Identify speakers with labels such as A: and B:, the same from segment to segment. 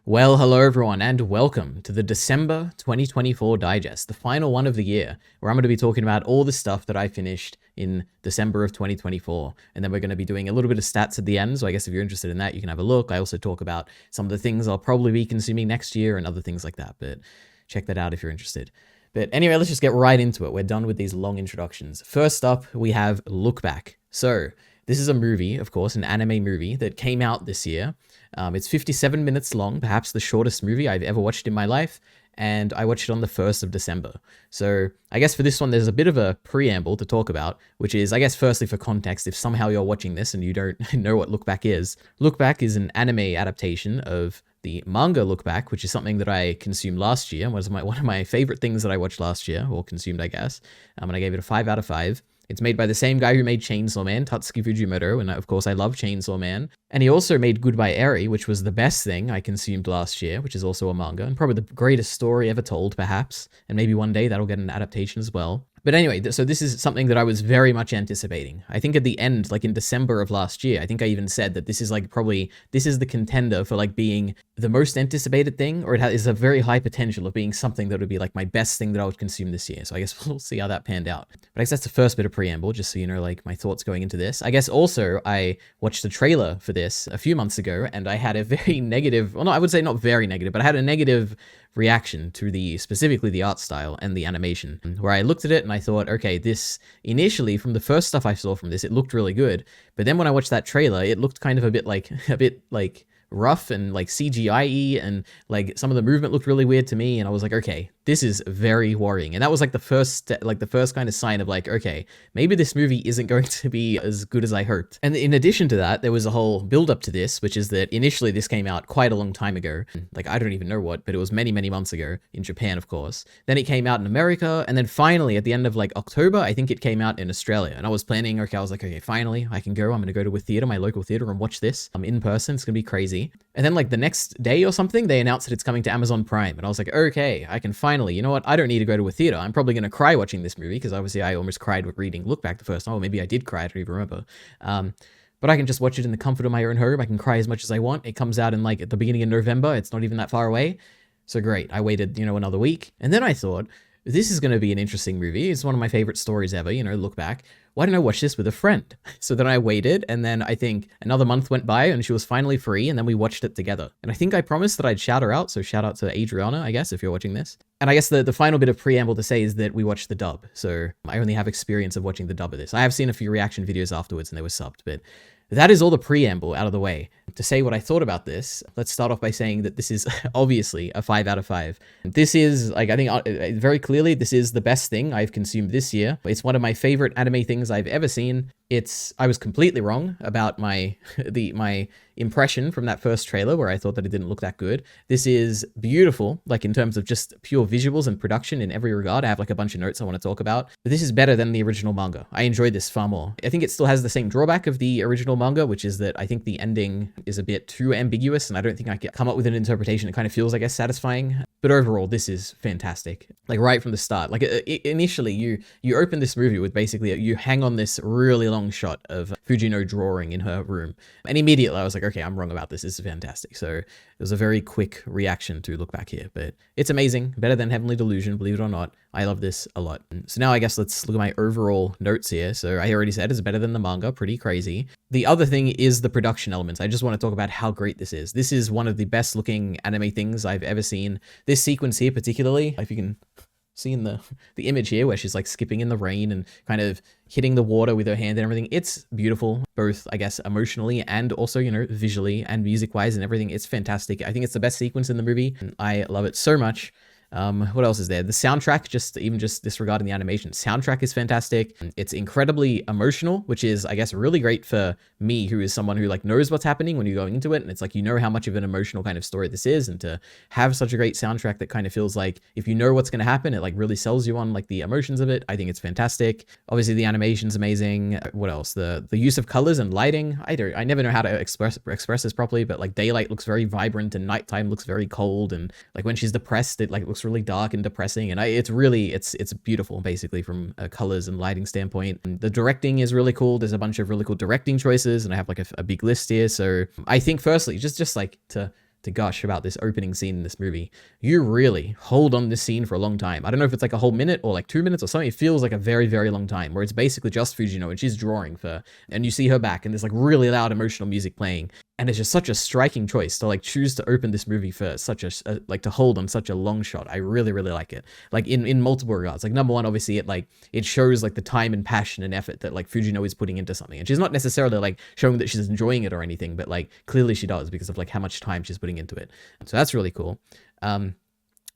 A: Well, hello everyone, and welcome to the December 2024 Digest, the final one of the year, where I'm going to be talking about all the stuff that I finished in December of 2024, and then we're going to be doing a little bit of stats at the end, so I guess if you're interested in that, you can have a look. I also talk about some of the things I'll probably be consuming next year and other things like that, but check that out if you're interested. But anyway, let's just get right into it. We're done with these long introductions. First up, we have Look Back. So, this is a movie, of course, an anime movie that came out this year. It's 57 minutes long, perhaps the shortest movie I've ever watched in my life, and I watched it on the 1st of December. So I guess for this one, there's a bit of a preamble to talk about, which is, I guess, firstly for context, if somehow you're watching this and you don't know what Look Back is an anime adaptation of the manga Look Back, which is something that I consumed last year, one of my favorite things that I watched last year, or consumed, I guess, and I gave it a 5 out of 5. It's made by the same guy who made Chainsaw Man, Tatsuki Fujimoto, and of course I love Chainsaw Man. And he also made Goodbye Eri, which was the best thing I consumed last year, which is also a manga, and probably the greatest story ever told, perhaps. And maybe one day that'll get an adaptation as well. But anyway, so this is something that I was very much anticipating. I think at the end, like in December of last year, I think I even said that this is the contender for like being the most anticipated thing, or it has a very high potential of being something that would be like my best thing that I would consume this year. So I guess we'll see how that panned out. But I guess that's the first bit of preamble, just so you know, like my thoughts going into this. I guess also I watched the trailer for this a few months ago, and I had a very negative, well, no, I would say not very negative, but I had a negative reaction to specifically the art style and the animation, where I looked at it and I thought, okay, this initially from the first stuff I saw from this, it looked really good. But then when I watched that trailer, it looked kind of a bit like rough and like CGI-y, and like some of the movement looked really weird to me, and I was like, okay, this is very worrying. And that was like the first kind of sign of like, okay, maybe this movie isn't going to be as good as I hoped. And in addition to that, there was a whole build up to this, which is that initially this came out quite a long time ago. Like, I don't even know what, but it was many, many months ago in Japan, of course. Then it came out in America, and then finally at the end of like October, I think it came out in Australia. And I was planning, I was like, okay, finally I can go. I'm going to go to a theater, my local theater, and watch this. I'm in person. It's going to be crazy. And then like the next day or something, they announced that it's coming to Amazon Prime. And I was like, okay, I can finally, you know what? I don't need to go to a theater. I'm probably going to cry watching this movie, because obviously I almost cried with reading Look Back the first time. Or maybe I did cry. I don't even remember. But I can just watch it in the comfort of my own home. I can cry as much as I want. It comes out in like at the beginning of November. It's not even that far away. So great. I waited, another week. And then I thought, this is going to be an interesting movie. It's one of my favorite stories ever, Look Back. Why didn't I watch this with a friend? So then I waited, and then I think another month went by, and she was finally free, and then we watched it together. And I think I promised that I'd shout her out, so shout out to Adriana, I guess, if you're watching this. And I guess the final bit of preamble to say is that we watched the dub, so I only have experience of watching the dub of this. I have seen a few reaction videos afterwards, and they were subbed, but that is all the preamble out of the way. To say what I thought about this, let's start off by saying that this is obviously a 5 out of 5. This is, like, I think very clearly, this is the best thing I've consumed this year. It's one of my favorite anime things I've ever seen. I was completely wrong about my impression from that first trailer, where I thought that it didn't look that good. This is beautiful, like in terms of just pure visuals and production in every regard. I have like a bunch of notes I want to talk about, but this is better than the original manga. I enjoyed this far more. I think it still has the same drawback of the original manga, which is that I think the ending is a bit too ambiguous, and I don't think I can come up with an interpretation that kind of feels, I guess, satisfying. But overall, this is fantastic. Like right from the start, like initially you open this movie with basically you hang on this really long shot of Fujino drawing in her room, and immediately I was like, okay, I'm wrong about this. This is fantastic. So it was a very quick reaction to Look Back here, but it's amazing. Better than Heavenly Delusion, believe it or not. I love this a lot. So now I guess let's look at my overall notes here. So I already said it's better than the manga, pretty crazy. The other thing is the production elements. I just want to talk about how great this is. This is one of the best looking anime things I've ever seen. This sequence here particularly, if you can see in the image here where she's like skipping in the rain and kind of hitting the water with her hand and everything. It's beautiful, both, I guess, emotionally and also, visually and music-wise and everything. It's fantastic. I think it's the best sequence in the movie. I love it so much. What else is there? The soundtrack, just disregarding the animation, soundtrack is fantastic. It's incredibly emotional, which is, I guess, really great for me, who is someone who like knows what's happening when you're going into it. And it's like, how much of an emotional kind of story this is, and to have such a great soundtrack that kind of feels like if you know what's going to happen, it like really sells you on like the emotions of it. I think it's fantastic. Obviously the animation's amazing. What else? The use of colors and lighting. I never know how to express this properly, but like daylight looks very vibrant and nighttime looks very cold, and like when she's depressed, it like looks really dark and depressing, and it's beautiful basically from a colors and lighting standpoint. And the directing is really cool. There's a bunch of really cool directing choices, and I have like a big list here. So I think firstly, just like to to gush about this opening scene in this movie, you really hold on this scene for a long time. I don't know if it's like a whole minute or like 2 minutes or something. It feels like a very, very long time, where it's basically just Fujino and she's drawing and you see her back and there's like really loud emotional music playing. And it's just such a striking choice to like choose to open this movie for such like to hold on such a long shot. I really, really like it. Like in multiple regards. Like number one, obviously it shows like the time and passion and effort that like Fujino is putting into something. And she's not necessarily like showing that she's enjoying it or anything, but like clearly she does because of like how much time she's putting into it. So that's really cool.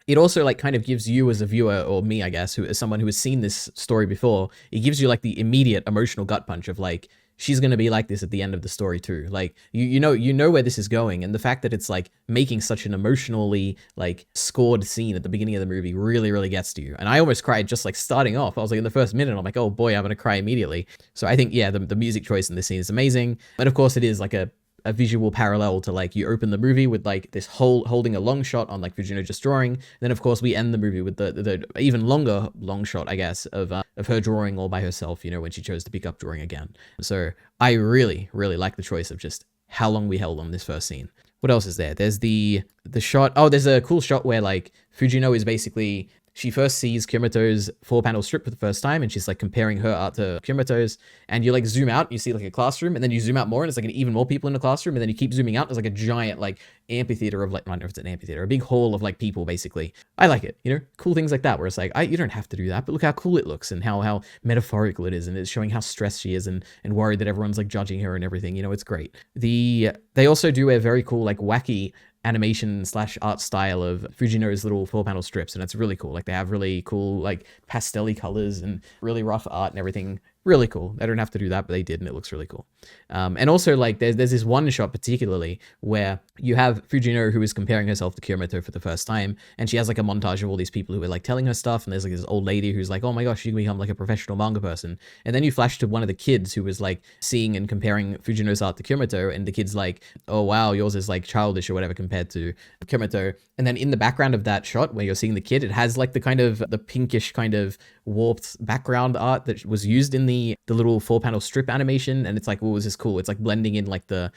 A: It also like kind of gives you as a viewer, or me, I guess, who as someone who has seen this story before, it gives you like the immediate emotional gut punch of like, she's going to be like this at the end of the story too. Like, you know where this is going. And the fact that it's like making such an emotionally like scored scene at the beginning of the movie really, really gets to you. And I almost cried just like starting off. I was like in the first minute, I'm like, oh boy, I'm going to cry immediately. So I think, yeah, the music choice in this scene is amazing. And of course it is like a visual parallel to like you open the movie with like this whole holding a long shot on like Fujino just drawing. Then of course we end the movie with the even longer long shot, I guess, of her drawing all by herself, when she chose to pick up drawing again. So I really, really like the choice of just how long we held on this first scene. What else is there? There's the shot. Oh, there's a cool shot where like Fujino is basically, she first sees Kyomoto's 4-panel strip for the first time, and she's like comparing her art to Kyomoto's, and you like zoom out, and you see like a classroom, and then you zoom out more, and it's like even more people in the classroom, and then you keep zooming out, there's like a giant like amphitheater of like, I don't know if it's an amphitheater, a big hall of like people basically. I like it, cool things like that, where it's like, you don't have to do that, but look how cool it looks, and how metaphorical it is, and it's showing how stressed she is, and worried that everyone's like judging her and everything, it's great. They also do a very cool like wacky animation / art style of Fujino's little 4-panel strips, and it's really cool. Like they have really cool like pastel-y colors and really rough art and everything. Really cool. They don't have to do that, but they did, and it looks really cool. And also like there's this one shot particularly where you have Fujino who is comparing herself to Kyomoto for the first time, and she has like a montage of all these people who are like telling her stuff, and there's like this old lady who's like, oh my gosh, you can become like a professional manga person. And then you flash to one of the kids who was like seeing and comparing Fujino's art to Kyomoto, and the kid's like, oh wow, yours is like childish or whatever compared to Kyomoto. And then in the background of that shot where you're seeing the kid, it has like the kind of the pinkish kind of warped background art that was used in the little 4-panel strip animation, and it's like, oh, this is cool. It's like blending in like the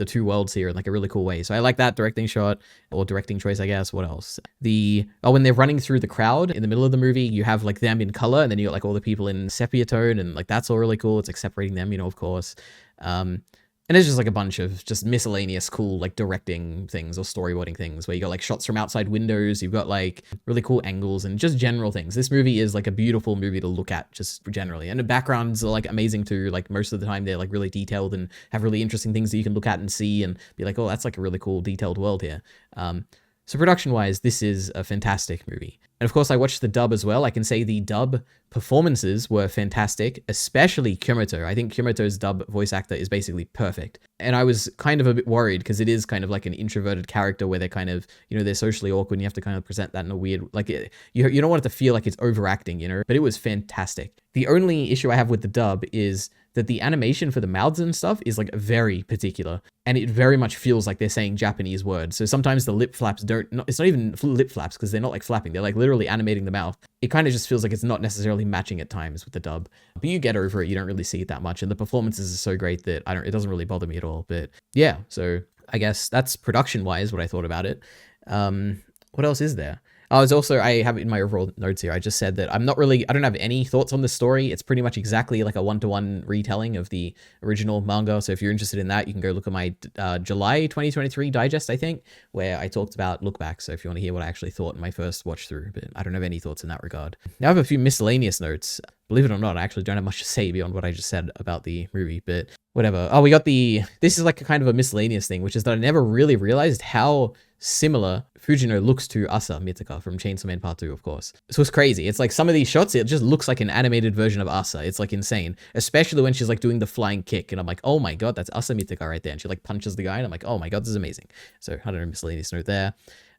A: two worlds here in like a really cool way. So I like that directing shot, or directing choice, I guess. What else? When they're running through the crowd in the middle of the movie, you have like them in color, and then you got like all the people in sepia tone, and like that's all really cool. It's like separating them, of course. And there's just like a bunch of just miscellaneous cool like directing things or storyboarding things where you got like shots from outside windows, you've got like really cool angles and just general things. This movie is like a beautiful movie to look at just generally. And the backgrounds are like amazing too. Like most of the time they're like really detailed and have really interesting things that you can look at and see and be like, oh, that's like a really cool detailed world here. So production-wise, this is a fantastic movie. And of course, I watched the dub as well. I can say the dub performances were fantastic, especially Kyomoto. I think Kyomoto's dub voice actor is basically perfect. And I was kind of a bit worried because it is kind of like an introverted character where they're kind of, they're socially awkward and you have to kind of present that in a weird, like, you don't want it to feel like it's overacting, but it was fantastic. The only issue I have with the dub is that the animation for the mouths and stuff is like very particular, and it very much feels like they're saying Japanese words. So sometimes the lip flaps it's not even lip flaps because they're not like flapping, they're like literally animating the mouth. It kind of just feels like it's not necessarily matching at times with the dub, but you get over it. You don't really see it that much, and the performances are so great that it doesn't really bother me at all. But yeah, so I guess that's production wise what I thought about it. What else is there? I have it in my overall notes here. I just said that I don't have any thoughts on the story. It's pretty much exactly like a 1-to-1 retelling of the original manga. So if you're interested in that, you can go look at my July 2023 digest, I think, where I talked about look back. So if you want to hear what I actually thought in my first watch through, but I don't have any thoughts in that regard. Now I have a few miscellaneous notes. Believe it or not, I actually don't have much to say beyond what I just said about the movie, but whatever. Oh, this is like a kind of a miscellaneous thing, which is that I never really realized how similar Fujino looks to Asa Mitaka from Chainsaw Man Part 2, of course. So it's crazy. It's like some of these shots, it just looks like an animated version of Asa. It's like insane, especially when she's like doing the flying kick, and I'm like, oh my god, that's Asa Mitaka right there, and she like punches the guy, and I'm like, oh my god, this is amazing. So I don't know, miscellaneous note there.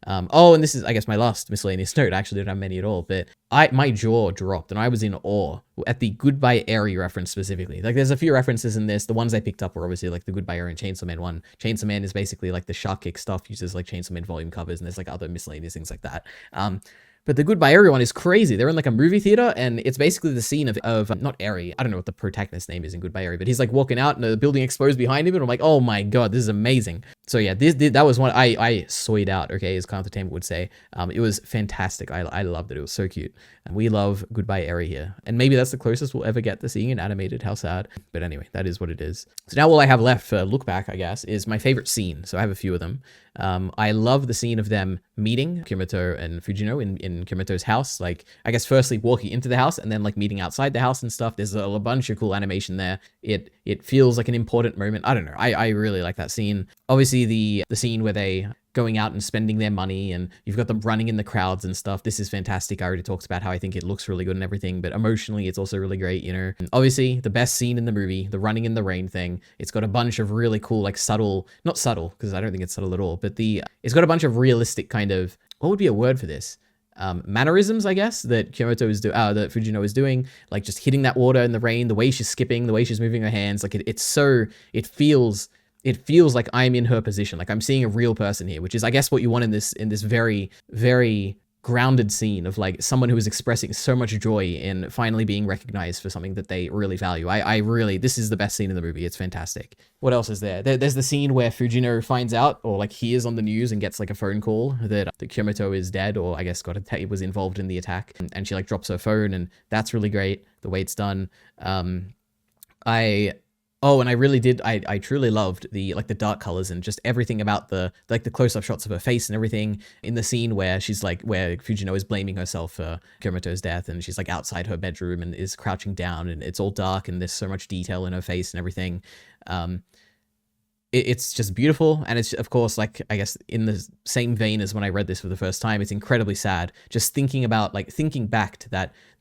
A: And this is, I guess, my last miscellaneous note. I actually don't have many at all, but my jaw dropped and I was in awe at the Goodbye Eri reference specifically. Like there's a few references in this. The ones I picked up were obviously like the Goodbye Eri and Chainsaw Man 1. Chainsaw Man is basically like the shark kick stuff, uses like Chainsaw Man volume covers, and there's like other miscellaneous things like that. But the Goodbye Eri one is crazy. They're in like a movie theater, and it's basically the scene of not Eri. I don't know what the protagonist's name is in Goodbye Eri, but he's like walking out and the building explodes behind him, and I'm like, oh my god, this is amazing. So yeah, that was one I soyed out, okay, as Kyle Entertainment would say. It was fantastic. I loved it. It was so cute. And we love Goodbye Eri here. And maybe that's the closest we'll ever get to seeing it animated. How sad. But anyway, that is what it is. So now all I have left for look back, I guess, is my favorite scene. So I have a few of them. I love the scene of them meeting Kirimoto and Fujino in Kirimoto's house. Like, I guess firstly walking into the house and then like meeting outside the house and stuff. There's a bunch of cool animation there. It feels like an important moment. I don't know. I really like that scene. Obviously the scene where they going out and spending their money and you've got them running in the crowds and stuff. This is fantastic. I already talked about how I think it looks really good and everything, but emotionally it's also really great, you know. And obviously the best scene in the movie, the running in the rain thing. It's got a bunch of really cool, like not subtle, because I don't think it's subtle at all, but it's got a bunch of realistic kind of, what would be a word for this? Mannerisms, I guess, that that Fujino is doing, like just hitting that water in the rain, the way she's skipping, the way she's moving her hands, like it feels like I'm in her position, like I'm seeing a real person here, which is, I guess, what you want in this very, very grounded scene of like someone who is expressing so much joy in finally being recognized for something that they really value. This is the best scene in the movie. It's fantastic. What else is there? There's the scene where Fujino finds out, or like hears on the news and gets like a phone call that Kirimoto is dead, or I guess was involved in the attack, and she like drops her phone, and that's really great the way it's done. And I truly loved the dark colors and just everything about the close-up shots of her face and everything in the scene where where Fujino is blaming herself for Kirimoto's death, and she's like outside her bedroom and is crouching down, and it's all dark and there's so much detail in her face and everything. It's just beautiful, and it's, of course, like, I guess in the same vein as when I read this for the first time, it's incredibly sad just thinking back to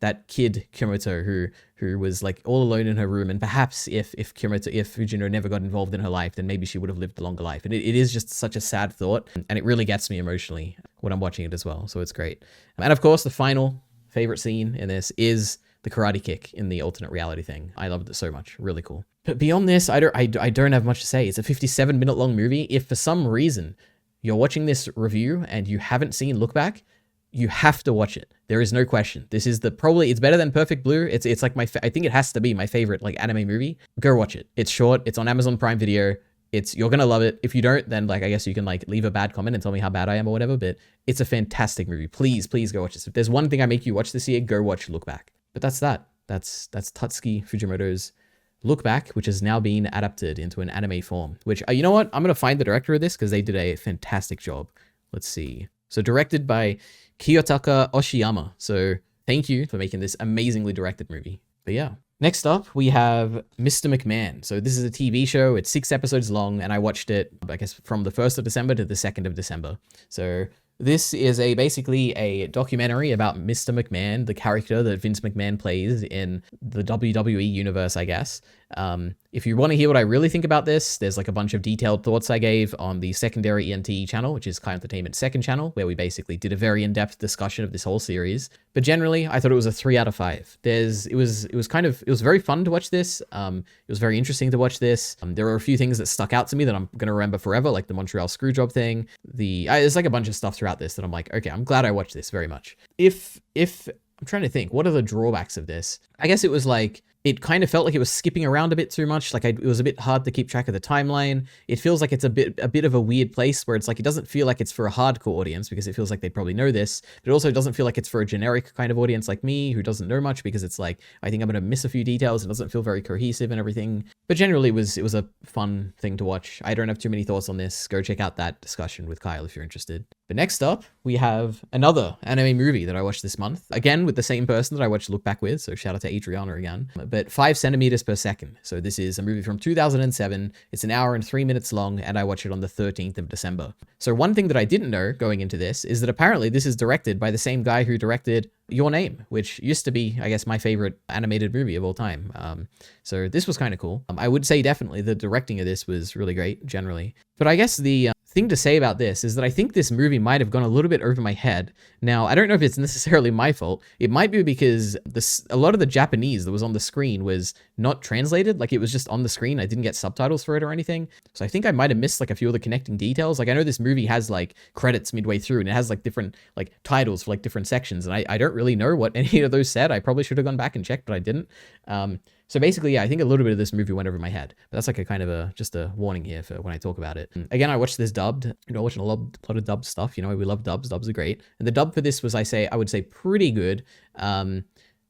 A: that kid Kirimoto who was like all alone in her room, and perhaps if Fujino never got involved in her life, then maybe she would have lived a longer life. And it is just such a sad thought, and it really gets me emotionally when I'm watching it as well, so it's great. And of course the final favorite scene in this is the karate kick in the alternate reality thing. I loved it so much. Really cool. But beyond this, I don't have much to say. It's a 57-minute long movie. If for some reason you're watching this review and you haven't seen Look Back, you have to watch it. There is no question. This is it's better than Perfect Blue. It's like I think it has to be my favorite like anime movie. Go watch it. It's short. It's on Amazon Prime Video. You're gonna love it. If you don't, then like I guess you can like leave a bad comment and tell me how bad I am or whatever. But it's a fantastic movie. Please go watch this. If there's one thing I make you watch this year, go watch Look Back. But that's that. That's Tatsuki Fujimoto's Look Back, which has now been adapted into an anime form. Which, you know what? I'm going to find the director of this because they did a fantastic job. Let's see. So directed by Kiyotaka Oshiyama. So thank you for making this amazingly directed movie. But yeah. Next up, we have Mr. McMahon. So this is a TV show. It's 6 episodes long, and I watched it, I guess, from the 1st of December to the 2nd of December. So this is basically a documentary about Mr. McMahon, the character that Vince McMahon plays in the WWE universe, I guess. If you want to hear what I really think about this, there's like a bunch of detailed thoughts I gave on the Secondary ENT channel, which is Kai Entertainment's second channel, where we basically did a very in-depth discussion of this whole series. But generally, I thought it was a 3 out of 5. It was very fun to watch this. It was very interesting to watch this. There are a few things that stuck out to me that I'm going to remember forever, like the Montreal Screwjob thing. There's like a bunch of stuff throughout this that I'm like, okay, I'm glad I watched this very much. If I'm trying to think, what are the drawbacks of this? I guess it was like, it kind of felt like it was skipping around a bit too much. Like it was a bit hard to keep track of the timeline. It feels like it's a bit of a weird place where it's like, it doesn't feel like it's for a hardcore audience because it feels like they probably know this, but it also doesn't feel like it's for a generic kind of audience like me who doesn't know much, because it's like, I think I'm going to miss a few details and doesn't feel very cohesive and everything. But generally it was a fun thing to watch. I don't have too many thoughts on this. Go check out that discussion with Kyle if you're interested. But next up, we have another anime movie that I watched this month. Again, with the same person that I watched Look Back with, so shout out to Adriana again. But 5 centimeters per second. So this is a movie from 2007. It's an hour and 3 minutes long, and I watched it on the 13th of December. So one thing that I didn't know going into this is that apparently this is directed by the same guy who directed Your Name, which used to be, I guess, my favorite animated movie of all time. So this was kind of cool. I would say definitely the directing of this was really great, generally. But I guess the thing to say about this is that I think this movie might have gone a little bit over my head. Now, I don't know if it's necessarily my fault. It might be because a lot of the Japanese that was on the screen was not translated. Like, it was just on the screen. I didn't get subtitles for it or anything. So I think I might have missed like a few of the connecting details. Like, I know this movie has like credits midway through, and it has like different like titles for like different sections. And I don't really know what any of those said. I probably should have gone back and checked, but I didn't. So basically, yeah, I think a little bit of this movie went over my head. But that's like a kind of just a warning here for when I talk about it. Again, I watched this dubbed. Watching a lot of dubbed stuff. We love dubs. Dubs are great. And the dub for this was, I would say pretty good.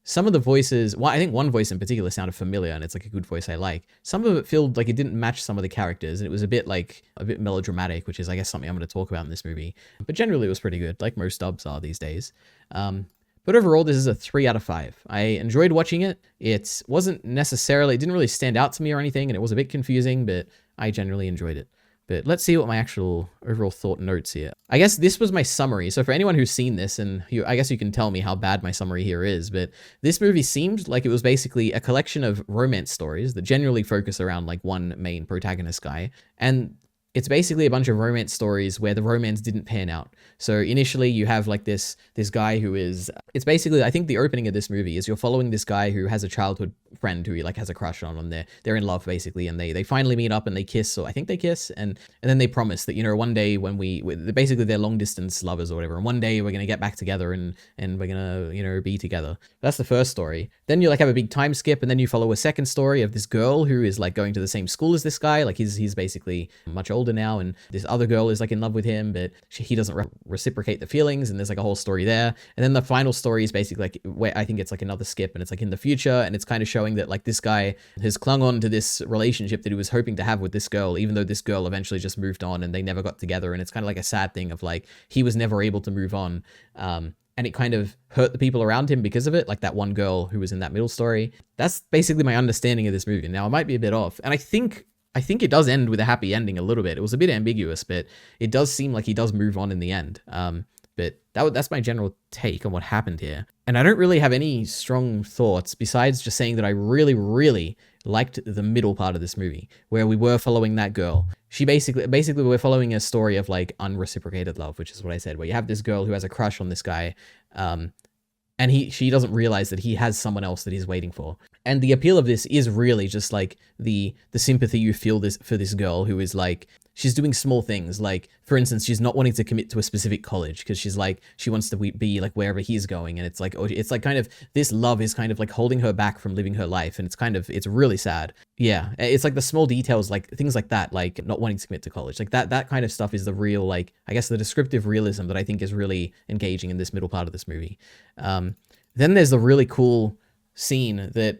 A: Some of the voices, well, I think one voice in particular sounded familiar, and it's like a good voice I like. Some of it felt like it didn't match some of the characters, and it was a bit melodramatic, which is, I guess, something I'm going to talk about in this movie. But generally, it was pretty good, like most dubs are these days. But overall, this is a 3 out of 5. I enjoyed watching it. It didn't really stand out to me or anything, and it was a bit confusing, but I generally enjoyed it. But let's see what my actual overall thought notes here. I guess this was my summary. So for anyone who's seen this, and I guess you can tell me how bad my summary here is, but this movie seemed like it was basically a collection of romance stories that generally focus around like one main protagonist guy. And it's basically a bunch of romance stories where the romance didn't pan out. So initially you have like this guy who is, it's basically, I think the opening of this movie is you're following this guy who has a childhood friend who he like has a crush on, and they're in love basically, and they finally meet up and they kiss, or I think they kiss, and then they promise that, one day when basically they're long distance lovers or whatever, and one day we're going to get back together and we're going to, be together. That's the first story. Then you like have a big time skip, and then you follow a second story of this girl who is like going to the same school as this guy, like he's basically much older now, and this other girl is like in love with him, but he doesn't reciprocate the feelings, and there's like a whole story there. And then the final story is basically like where I think it's like another skip, and it's like in the future, and it's kind of showing that like this guy has clung on to this relationship that he was hoping to have with this girl, even though this girl eventually just moved on and they never got together. And it's kind of like a sad thing of like he was never able to move on, and it kind of hurt the people around him because of it, like that one girl who was in that middle story. That's basically my understanding of this movie. Now, I might be a bit off, and I think it does end with a happy ending a little bit. It was a bit ambiguous, but it does seem like he does move on in the end. But that's my general take on what happened here. And I don't really have any strong thoughts besides just saying that I really, really liked the middle part of this movie, where we were following that girl. She basically we're following a story of like unreciprocated love, which is what I said, where you have this girl who has a crush on this guy, and she doesn't realize that he has someone else that he's waiting for. And the appeal of this is really just like the sympathy you feel for this girl who is like, she's doing small things. Like, for instance, she's not wanting to commit to a specific college because she's like, she wants to be like wherever he's going. And it's like kind of, this love is kind of like holding her back from living her life. And it's really sad. Yeah. It's like the small details, like things like that, like not wanting to commit to college, like that kind of stuff is the real, like, I guess the descriptive realism that I think is really engaging in this middle part of this movie. Then there's the really cool scene that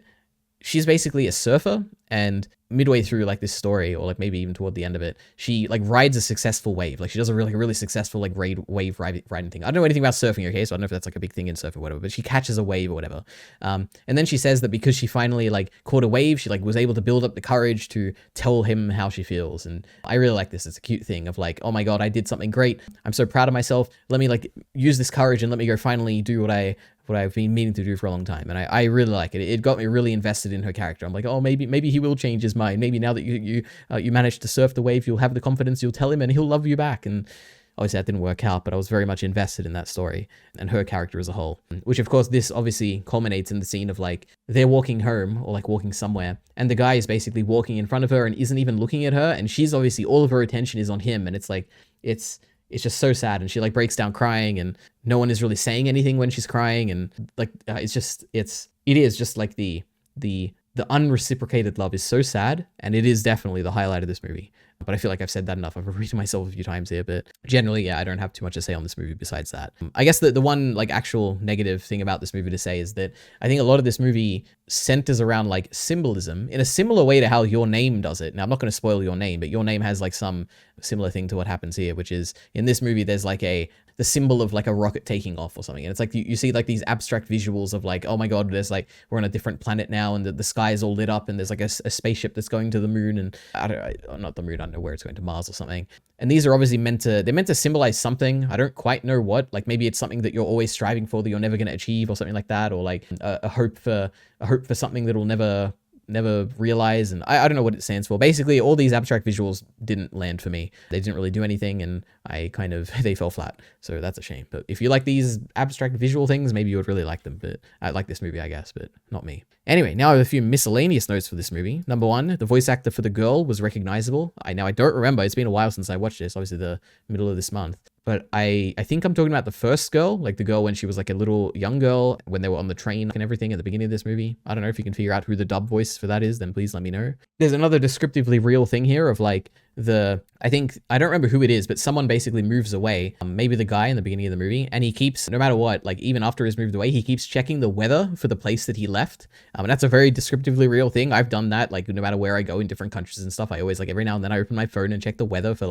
A: she's basically a surfer, and midway through like this story, or like maybe even toward the end of it, she like rides a successful wave. Like she does a really successful like wave riding thing. I don't know anything about surfing, okay? So I don't know if that's like a big thing in surf or whatever, but she catches a wave or whatever. And then she says that because she finally like caught a wave, she like was able to build up the courage to tell him how she feels. And I really like this. It's a cute thing of like, oh my God, I did something great. I'm so proud of myself. Let me like use this courage and let me go finally do what I've been meaning to do for a long time. And I really like it. It got me really invested in her character. I'm like, oh, maybe he will change his mind. Maybe now that you managed to surf the wave, you'll have the confidence, you'll tell him and he'll love you back. And obviously that didn't work out, but I was very much invested in that story and her character as a whole, which of course this obviously culminates in the scene of like they're walking home or like walking somewhere, and the guy is basically walking in front of her and isn't even looking at her. And she's obviously, all of her attention is on him. And it's like, it's just so sad, and she like breaks down crying, and no one is really saying anything when she's crying, and like it is just like the unreciprocated love is so sad, and it is definitely the highlight of this movie. But I feel like I've said that enough. I've repeated myself a few times here, but generally, yeah, I don't have too much to say on this movie besides that. I guess the one like actual negative thing about this movie to say is that I think a lot of this movie centers around like symbolism in a similar way to how Your Name does it. Now, I'm not going to spoil Your Name, but Your Name has like some similar thing to what happens here, which is in this movie, there's like the symbol of like a rocket taking off or something. And it's like, you see like these abstract visuals of like, oh my God, there's like, we're on a different planet now, and the sky is all lit up, and there's like a spaceship that's going to the moon, and not the moon, I don't know where it's going, to Mars or something. And these are obviously meant to symbolize something. I don't quite know what, like maybe it's something that you're always striving for that you're never going to achieve or something like that. Or like a hope for something that will never realize. And I don't know what it stands for. Basically, all these abstract visuals didn't land for me. They didn't really do anything, and they fell flat. So that's a shame. But if you like these abstract visual things, maybe you would really like them. But I like this movie, I guess, but not me. Anyway, now I have a few miscellaneous notes for this movie. Number one, the voice actor for the girl was recognizable. I don't remember. It's been a while since I watched this, obviously the middle of this month. but I think I'm talking about the first girl, like the girl when she was like a little young girl when they were on the train and everything at the beginning of this movie. I don't know if you can figure out who the dub voice for that is, then please let me know. There's another descriptively real thing here of like I don't remember who it is, but someone basically moves away, maybe the guy in the beginning of the movie, and he keeps, no matter what, like even after he's moved away, he keeps checking the weather for the place that he left. And that's a very descriptively real thing. I've done that, like no matter where I go in different countries and stuff, I always like every now and then I open my phone and check the weather for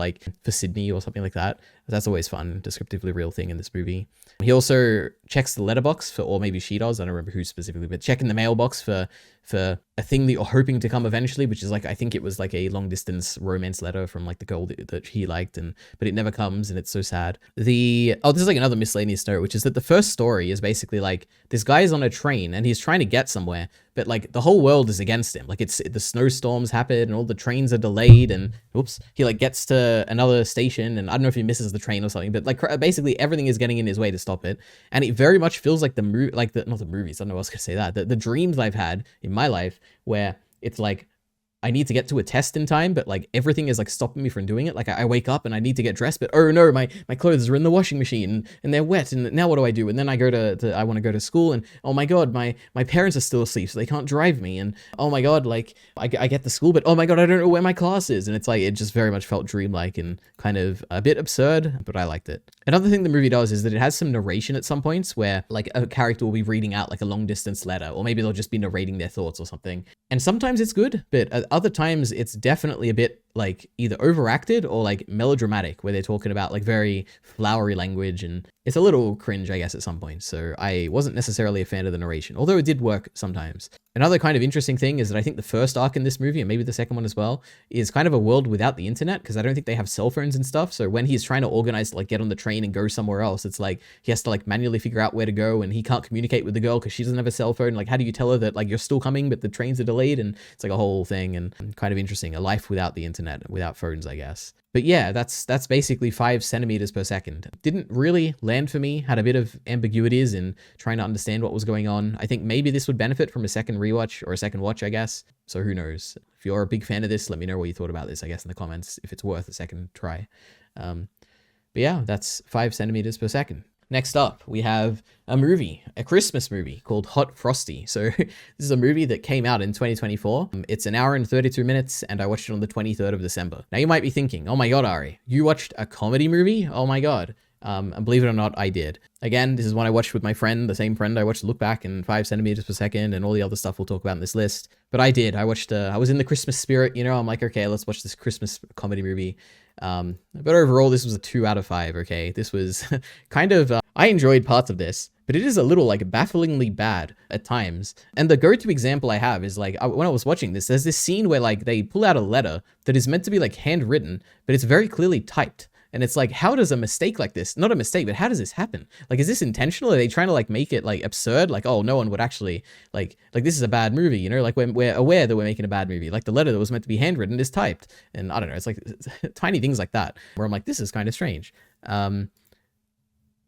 A: Sydney or something like that. That's always fun, descriptively real thing in this movie. He also checks the letterbox for, or maybe she does, I don't remember who specifically, but checking the mailbox for a thing that you're hoping to come eventually, which is like, I think it was like a long distance romance letter from like the girl that he liked, but it never comes and it's so sad. This is like another miscellaneous note, which is that the first story is basically like this guy is on a train and he's trying to get somewhere, but like the whole world is against him. Like the snowstorms happen and all the trains are delayed and he like gets to another station and I don't know if he misses the train or something, but like basically everything is getting in his way to stop it. And it very much feels like not the movies, I don't know what I was gonna say that, the dreams I've had in my life where it's like, I need to get to a test in time, but like everything is like stopping me from doing it. Like I wake up and I need to get dressed, but oh no, my clothes are in the washing machine and they're wet. And now what do I do? And then I go I want to go to school and oh my God, my parents are still asleep, so they can't drive me. And oh my God, like I get to school, but oh my God, I don't know where my class is. And it's like, it just very much felt dreamlike and kind of a bit absurd, but I liked it. Another thing the movie does is that it has some narration at some points where like a character will be reading out like a long distance letter, or maybe they'll just be narrating their thoughts or something. And sometimes it's good, but at other times it's definitely a bit like either overacted or like melodramatic, where they're talking about like very flowery language, and it's a little cringe, I guess, at some point. So I wasn't necessarily a fan of the narration, although it did work sometimes. Another kind of interesting thing is that I think the first arc in this movie, and maybe the second one as well, is kind of a world without the internet, because I don't think they have cell phones and stuff. So when he's trying to organize to like get on the train and go somewhere else, it's like he has to like manually figure out where to go, and he can't communicate with the girl because she doesn't have a cell phone. Like, how do you tell her that like you're still coming but the trains are delayed? And it's like a whole thing, and kind of interesting. A life without the internet, without phones, I guess. But yeah, that's basically 5 centimeters per second. Didn't really land for me, had a bit of ambiguities in trying to understand what was going on. I think maybe this would benefit from a second rewatch or a second watch, I guess. So who knows? If you're a big fan of this, let me know what you thought about this, I guess, in the comments, if it's worth a second try. But yeah, that's 5 centimeters per second. Next up, we have a movie, a Christmas movie called Hot Frosty. So this is a movie that came out in 2024. It's an hour and 32 minutes, and I watched it on the 23rd of December. Now you might be thinking, oh my God, Ari, you watched a comedy movie? Oh my God. And believe it or not, I did. Again, this is one I watched with my friend, the same friend I watched Look Back and 5 centimeters per second and all the other stuff we'll talk about in this list. But I did. I was in the Christmas spirit, you know. I'm like, okay, let's watch this Christmas comedy movie. But overall, this was a 2 out of 5, okay? This was kind of, I enjoyed parts of this, but it is a little like bafflingly bad at times. And the go-to example I have is like, when I was watching this, there's this scene where like they pull out a letter that is meant to be like handwritten, but it's very clearly typed. And it's like, how does a mistake like this, not a mistake, but how does this happen? Like, is this intentional? Are they trying to like make it like absurd? Like, oh, no one would actually like this is a bad movie, you know, like we're aware that we're making a bad movie. Like the letter that was meant to be handwritten is typed. And I don't know, it's like tiny things like that where I'm like, this is kind of strange. And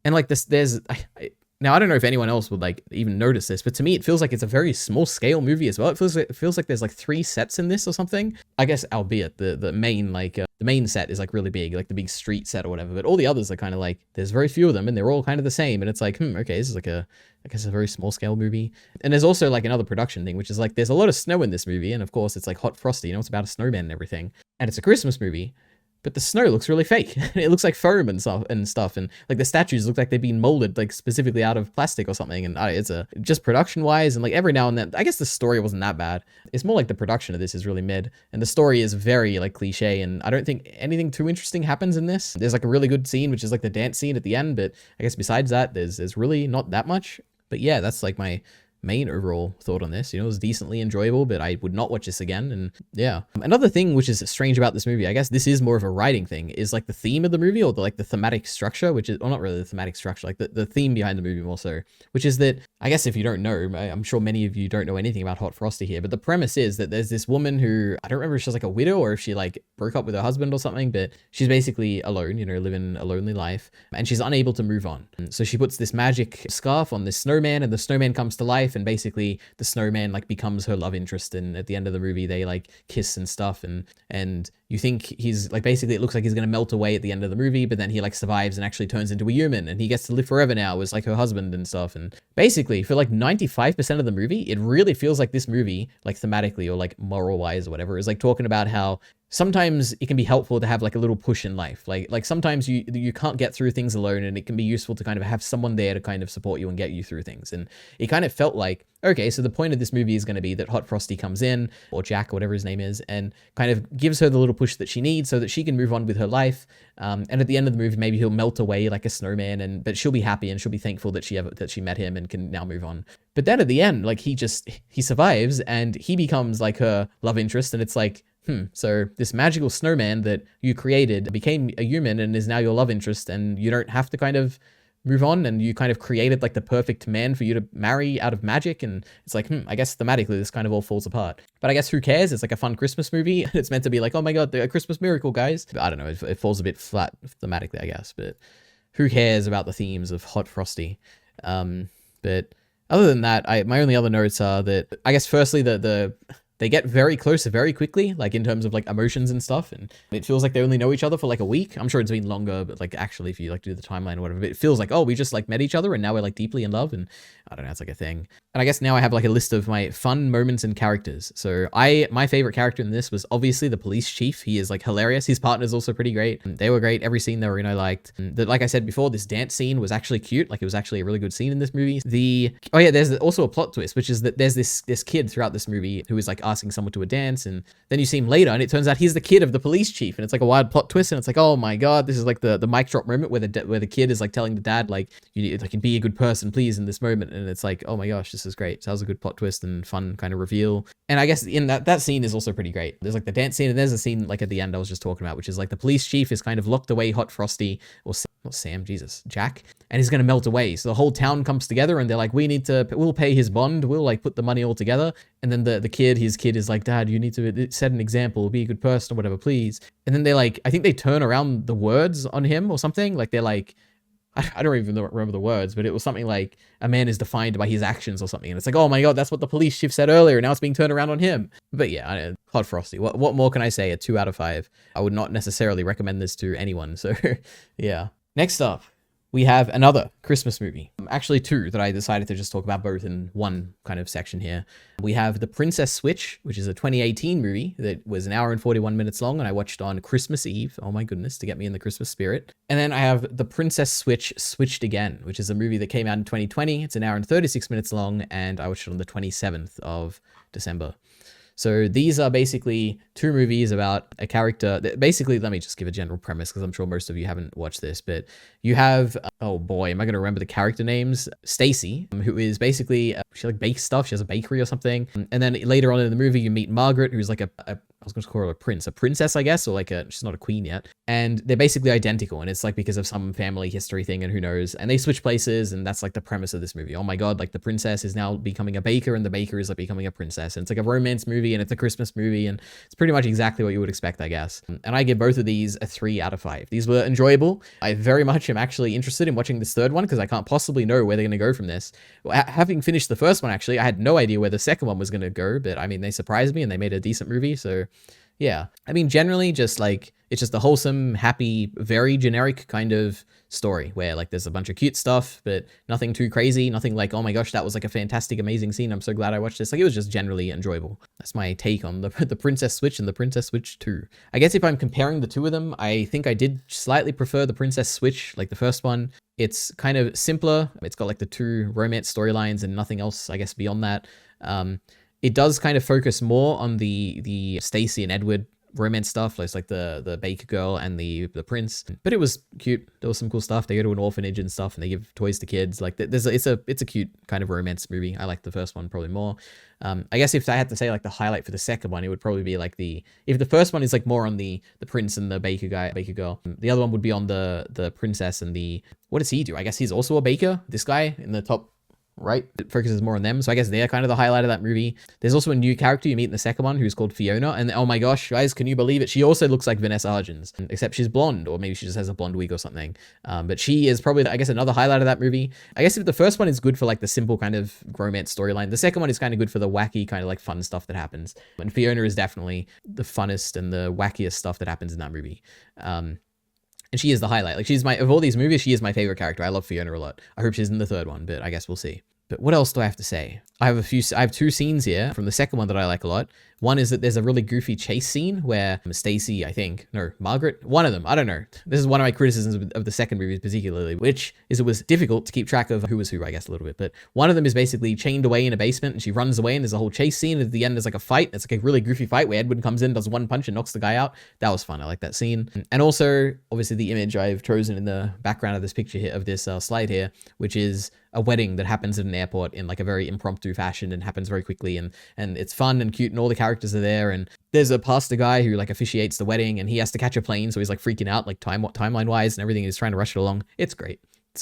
A: like this, now I don't know if anyone else would like even notice this, but to me, it feels like it's a very small scale movie as well. It feels like there's like 3 sets in this or something. I guess, albeit the main the main set is like really big, like the big street set or whatever. But all the others are kind of like, there's very few of them and they're all kind of the same. And it's like, okay, this is like I guess a very small scale movie. And there's also like another production thing, which is like, there's a lot of snow in this movie. And of course it's like Hot Frosty, you know, it's about a snowman and everything. And it's a Christmas movie. But the snow looks really fake. It looks like foam and stuff. And like the statues look like they've been molded like specifically out of plastic or something. And it's just production wise. And like every now and then, I guess the story wasn't that bad. It's more like the production of this is really mid. And the story is very like cliche. And I don't think anything too interesting happens in this. There's like a really good scene, which is like the dance scene at the end. But I guess besides that, there's really not that much. But yeah, that's like my main overall thought on this. You know, it was decently enjoyable, but I would not watch this again. And yeah, another thing which is strange about this movie, I guess this is more of a writing thing, is like the theme of the movie, or the thematic structure, which is, or not really the thematic structure, like the theme behind the movie more so, which is that, I guess if you don't know, I'm sure many of you don't know anything about Hot Frosty here, but the premise is that there's this woman who, I don't remember if she's like a widow or if she like broke up with her husband or something, but she's basically alone, you know, living a lonely life, and she's unable to move on. So she puts this magic scarf on this snowman, and the snowman comes to life, and basically the snowman like becomes her love interest, and at the end of the movie they like kiss and stuff, and you think he's like, basically it looks like he's going to melt away at the end of the movie, but then he like survives and actually turns into a human and he gets to live forever now as like her husband and stuff. And basically for like 95% of the movie, it really feels like this movie, like thematically or like moral wise or whatever, is like talking about how sometimes it can be helpful to have like a little push in life. Like sometimes you can't get through things alone, and it can be useful to kind of have someone there to kind of support you and get you through things. And it kind of felt like, okay, so the point of this movie is going to be that Hot Frosty comes in, or Jack, or whatever his name is, and kind of gives her the little push that she needs so that she can move on with her life. And at the end of the movie, maybe he'll melt away like a snowman, but she'll be happy and she'll be thankful that she met him and can now move on. But then at the end, like he survives and he becomes like her love interest, and it's like, so this magical snowman that you created became a human and is now your love interest, and you don't have to kind of move on, and you kind of created like the perfect man for you to marry out of magic. And it's like, I guess thematically this kind of all falls apart. But I guess who cares? It's like a fun Christmas movie. It's meant to be like, oh my God, a Christmas miracle, guys. But I don't know, it falls a bit flat thematically, I guess. But who cares about the themes of Hot Frosty? But other than that, my only other notes are that, I guess firstly, they get very close very quickly, like in terms of like emotions and stuff. And it feels like they only know each other for like a week. I'm sure it's been longer, but like actually if you like do the timeline or whatever, it feels like, oh, we just like met each other and now we're like deeply in love. And I don't know, it's like a thing. And I guess now I have like a list of my fun moments and characters. So my favorite character in this was obviously the police chief. He is like hilarious. His partner's also pretty great. They were great. Every scene they were in, I liked. Like I said before, this dance scene was actually cute. Like it was actually a really good scene in this movie. There's also a plot twist, which is that there's this kid throughout this movie who is like asking someone to a dance, and then you see him later and it turns out he's the kid of the police chief, and it's like a wild plot twist, and it's like, oh my God, this is like the mic drop moment where the kid is like telling the dad like, you can be a good person please in this moment. And it's like, oh my gosh, this is great. So that was a good plot twist and fun kind of reveal. And I guess in that scene is also pretty great. There's like the dance scene, and there's a scene like at the end I was just talking about, which is like the police chief is kind of locked away Hot Frosty, or not Sam, Jesus, Jack, and he's going to melt away. So the whole town comes together and they're like, we'll pay his bond. We'll like put the money all together. And then his kid is like, Dad, you need to set an example, be a good person or whatever, please. And then they like, I think they turn around the words on him or something. Like they're like, I don't even remember the words, but it was something like a man is defined by his actions or something. And it's like, oh my God, that's what the police chief said earlier. Now it's being turned around on him. But yeah, Hot Frosty. What more can I say? A 2 out of 5. I would not necessarily recommend this to anyone. So yeah. Next up, we have another Christmas movie. Actually 2 that I decided to just talk about both in one kind of section here. We have The Princess Switch, which is a 2018 movie that was 1 hour and 41 minutes long, and I watched on Christmas Eve. Oh my goodness, to get me in the Christmas spirit. And then I have The Princess Switch Switched Again, which is a movie that came out in 2020. It's 1 hour and 36 minutes long, and I watched it on the 27th of December. So these are basically 2 movies about a character that basically, let me just give a general premise because I'm sure most of you haven't watched this, but you have, oh boy, am I going to remember the character names? Stacy, who is basically, she like bakes stuff. She has a bakery or something. And then later on in the movie, you meet Margaret, who's like I was going to call her a princess, I guess, or like she's not a queen yet. And they're basically identical. And it's like because of some family history thing and who knows. And they switch places. And that's like the premise of this movie. Oh my God, like the princess is now becoming a baker and the baker is like becoming a princess. And it's like a romance movie and it's a Christmas movie. And it's pretty much exactly what you would expect, I guess. And I give both of these a 3 out of 5. These were enjoyable. I very much am actually interested in watching this third one because I can't possibly know where they're going to go from this. Well, having finished the first one, actually, I had no idea where the second one was going to go. But I mean, they surprised me and they made a decent movie. So yeah, I mean, generally just like, it's just a wholesome, happy, very generic kind of story where like there's a bunch of cute stuff, but nothing too crazy. Nothing like, oh my gosh, that was like a fantastic, amazing scene. I'm so glad I watched this. Like it was just generally enjoyable. That's my take on the Princess Switch and the Princess Switch 2. I guess if I'm comparing the two of them, I think I did slightly prefer the Princess Switch, like the first one. It's kind of simpler. It's got like the 2 romance storylines and nothing else, I guess, beyond that. It does kind of focus more on the Stacy and Edward romance stuff. It's like the baker girl and the prince, but it was cute. There was some cool stuff. They go to an orphanage and stuff, and they give toys to kids. Like it's a cute kind of romance movie. I like the first one probably more. I guess if I had to say like the highlight for the second one, it would probably be like if the first one is like more on the prince and the baker girl, the other one would be on the princess and what does he do? I guess he's also a baker. This guy in the top right? It focuses more on them. So I guess they're kind of the highlight of that movie. There's also a new character you meet in the second one who's called Fiona. And oh my gosh, guys, can you believe it? She also looks like Vanessa Hudgens, except she's blonde, or maybe she just has a blonde wig or something. But she is probably, I guess, another highlight of that movie. I guess if the first one is good for like the simple kind of romance storyline, the second one is kind of good for the wacky kind of like fun stuff that happens. And Fiona is definitely the funnest and the wackiest stuff that happens in that movie. And she is the highlight. Like, she's of all these movies, she is my favorite character. I love Fiona a lot. I hope she's in the third one, but I guess we'll see. But what else do I have to say? I have two scenes here from the second one that I like a lot. One is that there's a really goofy chase scene where Stacy, Margaret, one of them, I don't know. This is one of my criticisms of the second movie particularly, which is it was difficult to keep track of who was who, I guess, a little bit. But one of them is basically chained away in a basement and she runs away and there's a whole chase scene. And at the end, there's like a fight. It's like a really goofy fight where Edward comes in, does one punch and knocks the guy out. That was fun. I like that scene. And also, obviously, the image I've chosen in the background of this picture here, of this slide here, which is a wedding that happens at an airport in like a very impromptu fashion and happens very quickly, and it's fun and cute and all the characters are there, and there's a pastor guy who like officiates the wedding and he has to catch a plane, so he's like freaking out like timeline wise and everything. He's trying to rush it along. It's great.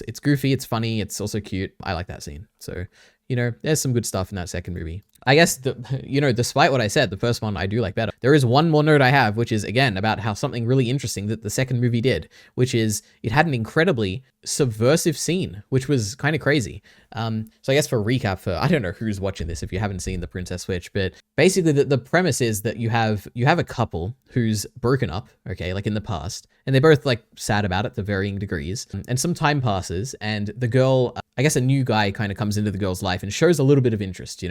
A: It's goofy, it's funny, it's also cute. I like that scene. So, there's some good stuff in that second movie. I guess, despite what I said, the first one I do like better. There is one more note I have, which is, again, about how something really interesting that the second movie did, which is it had an incredibly subversive scene, which was kind of crazy. So I guess for recap, I don't know who's watching this if you haven't seen The Princess Switch, but basically the premise is that you have a couple who's broken up, okay, like in the past, and they're both like sad about it to varying degrees, and some time passes, and the girl, I guess a new guy kind of comes into the girl's life and shows a little bit of interest,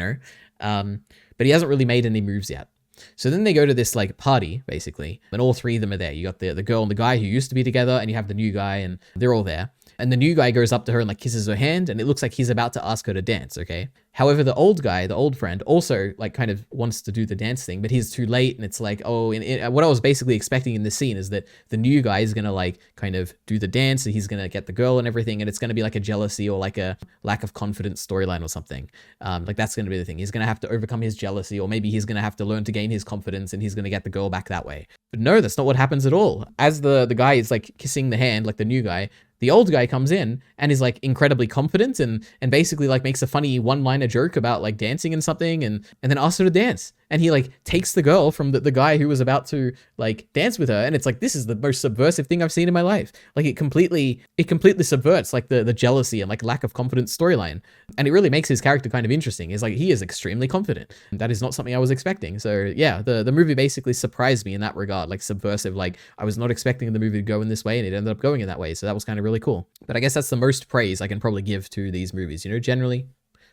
A: but he hasn't really made any moves yet. So then they go to this like party, basically, and all three of them are there. You got the girl and the guy who used to be together, and you have the new guy, and they're all there. And the new guy goes up to her and like kisses her hand, and it looks like he's about to ask her to dance, okay? However, the old guy, the old friend, also like kind of wants to do the dance thing, but he's too late, and it's like, what I was basically expecting in this scene is that the new guy is gonna like kind of do the dance, and he's gonna get the girl and everything, and it's gonna be like a jealousy or like a lack of confidence storyline or something. Like that's gonna be the thing. He's gonna have to overcome his jealousy, or maybe he's gonna have to learn to gain his confidence, and he's gonna get the girl back that way. But no, that's not what happens at all. As the guy is like kissing the hand, like the new guy, the old guy comes in and is like incredibly confident and basically like makes a funny one-liner joke about like dancing and something, and then asks her to dance. And he like takes the girl from the guy who was about to like dance with her. And it's like, this is the most subversive thing I've seen in my life. Like it completely subverts like the jealousy and like lack of confidence storyline. And it really makes his character kind of interesting. It's like, he is extremely confident. That is not something I was expecting. So yeah, the movie basically surprised me in that regard, like subversive. Like I was not expecting the movie to go in this way, and it ended up going in that way. So that was kind of really cool. But I guess that's the most praise I can probably give to these movies. Generally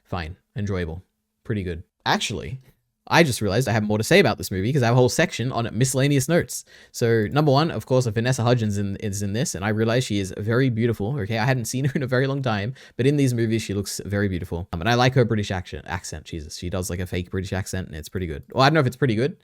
A: fine, enjoyable, pretty good. Actually, I just realized I have more to say about this movie because I have a whole section on miscellaneous notes. So number one, of course, Vanessa Hudgens is in this, and I realized she is very beautiful. Okay, I hadn't seen her in a very long time, but in these movies, she looks very beautiful. And I like her British accent. Jesus, she does like a fake British accent, and it's pretty good. Well, I don't know if it's pretty good,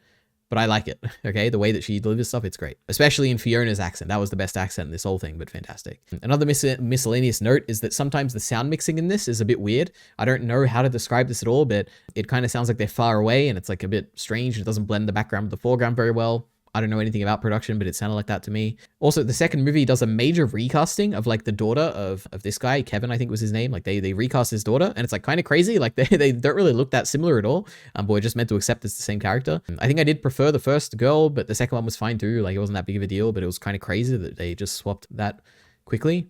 A: but I like it, okay? The way that she delivers stuff, it's great. Especially in Fiona's accent. That was the best accent in this whole thing, but fantastic. Another miscellaneous note is that sometimes the sound mixing in this is a bit weird. I don't know how to describe this at all, but it kind of sounds like they're far away, and it's like a bit strange. It doesn't blend the background with the foreground very well. I don't know anything about production, but it sounded like that to me. Also, the second movie does a major recasting of like the daughter of this guy, Kevin, I think was his name. Like they recast his daughter, and it's like kind of crazy. Like they don't really look that similar at all. But we're just meant to accept it's the same character. I think I did prefer the first girl, but the second one was fine too. Like it wasn't that big of a deal, but it was kind of crazy that they just swapped that quickly.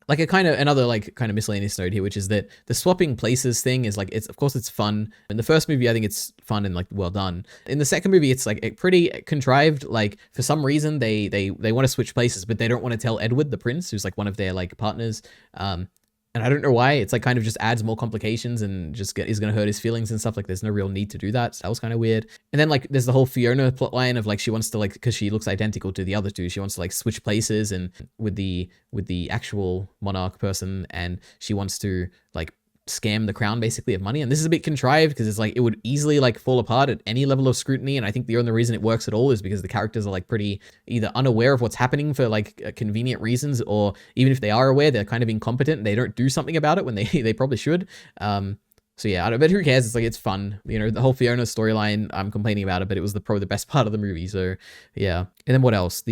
A: Like another miscellaneous note here, which is that the swapping places thing is like, of course it's fun. In the first movie, I think it's fun and like well done. In the second movie, it's like a pretty contrived. Like for some reason they want to switch places, but they don't want to tell Edward, the prince, who's like one of their like partners. And I don't know why. It's like kind of just adds more complications and just is going to hurt his feelings and stuff. Like there's no real need to do that. So that was kind of weird. And then like there's the whole Fiona plotline of like she wants to like, because she looks identical to the other two, she wants to like switch places and with the actual monarch person, and she wants to like scam the crown basically of money. And this is a bit contrived because it's like it would easily like fall apart at any level of scrutiny, and I think the only reason it works at all is because the characters are like pretty either unaware of what's happening for like convenient reasons, or even if they are aware, they're kind of incompetent and they don't do something about it when they probably should. So yeah, but who cares? It's like, it's fun. The whole Fiona storyline, I'm complaining about it, but it was probably the best part of the movie. So yeah. And then what else?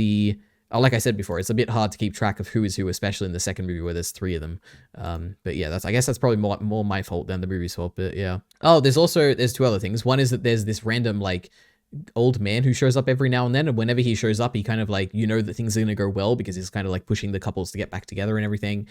A: like I said before, it's a bit hard to keep track of who is who, especially in the second movie where there's 3 of them. But yeah, I guess that's probably more my fault than the movie's fault, but yeah. Oh, there's 2 other things. One is that there's this random, like, old man who shows up every now and then, and whenever he shows up, he kind of like, that things are gonna go well because he's kind of like pushing the couples to get back together and everything.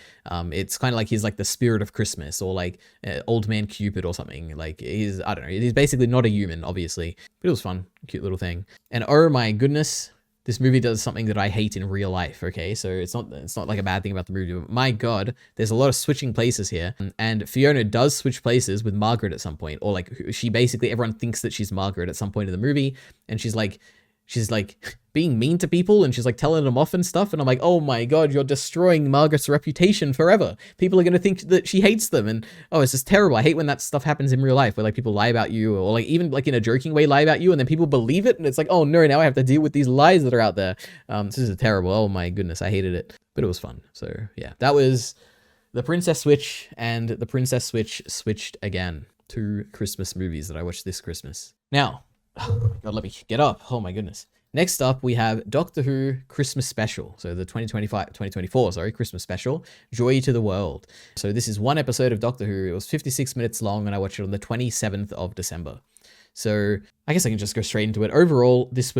A: It's kind of like he's like the spirit of Christmas, or like old man Cupid or something. Like, I don't know, he's basically not a human, obviously, but it was fun, cute little thing. And oh my goodness, this movie does something that I hate in real life, okay? So it's not like a bad thing about the movie, but my God, there's a lot of switching places here. And Fiona does switch places with Margaret at some point, or like she basically, everyone thinks that she's Margaret at some point in the movie, and she's like being mean to people, and she's like telling them off and stuff. And I'm like, oh my God, you're destroying Margaret's reputation forever. People are going to think that she hates them. And oh, it's just terrible. I hate when that stuff happens in real life, where like people lie about you, or like even like in a joking way lie about you, and then people believe it. And it's like, oh no, now I have to deal with these lies that are out there. This is terrible. Oh my goodness. I hated it, but it was fun. So yeah, that was the Princess Switch, and the Princess Switch switched again. 2 Christmas movies that I watched this Christmas. Now, oh my God, let me get up. Oh my goodness. Next up, we have Doctor Who Christmas Special. So the 2024 Christmas Special, Joy to the World. So this is 1 episode of Doctor Who. It was 56 minutes long, and I watched it on the 27th of December. So I guess I can just go straight into it. Overall, it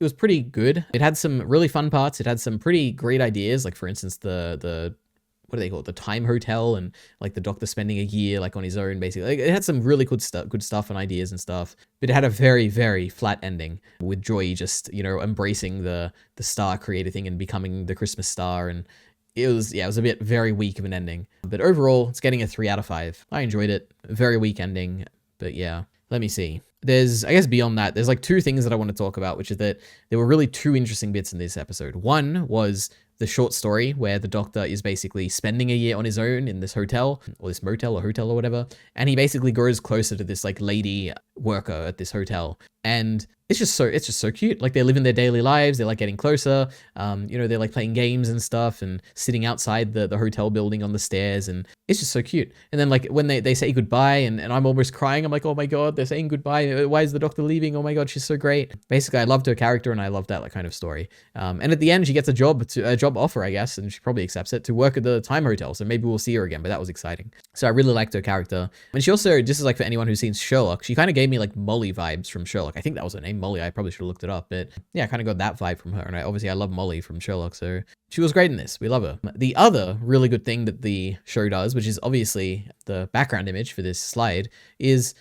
A: was pretty good. It had some really fun parts. It had some pretty great ideas. Like, for instance, the what do they call it? The time hotel, and like the Doctor spending a year like on his own, basically. Like, it had some really good stuff and ideas and stuff, but it had a very, very flat ending with Joy just, embracing the star creator thing and becoming the Christmas star. And it was a bit very weak of an ending, but overall it's getting a 3 out of 5. I enjoyed it. Very weak ending, but yeah. Let me see. I guess beyond that, there's like 2 things that I want to talk about, which is that there were really 2 interesting bits in this episode. One was the short story where the Doctor is basically spending a year on his own in this hotel, or this motel or hotel or whatever. And he basically grows closer to this like lady worker at this hotel. And it's just so cute. Like, they're living their daily lives. They're like getting closer. They're like playing games and stuff and sitting outside the hotel building on the stairs. And it's just so cute. And then like when they say goodbye, and I'm almost crying. I'm like, oh my God, they're saying goodbye. Why is the Doctor leaving? Oh my God, she's so great. Basically, I loved her character, and I loved that like kind of story. And at the end, she gets a job offer, I guess, and she probably accepts it, to work at the Time Hotel. So maybe we'll see her again, but that was exciting. So I really liked her character. And she also, just as like for anyone who's seen Sherlock, she kind of gave me like Molly vibes from Sherlock. I think that was her name, Molly. I probably should have looked it up, but yeah, I kind of got that vibe from her. And I love Molly from Sherlock, so she was great in this. We love her. The other really good thing that the show does, which is obviously the background image for this slide, is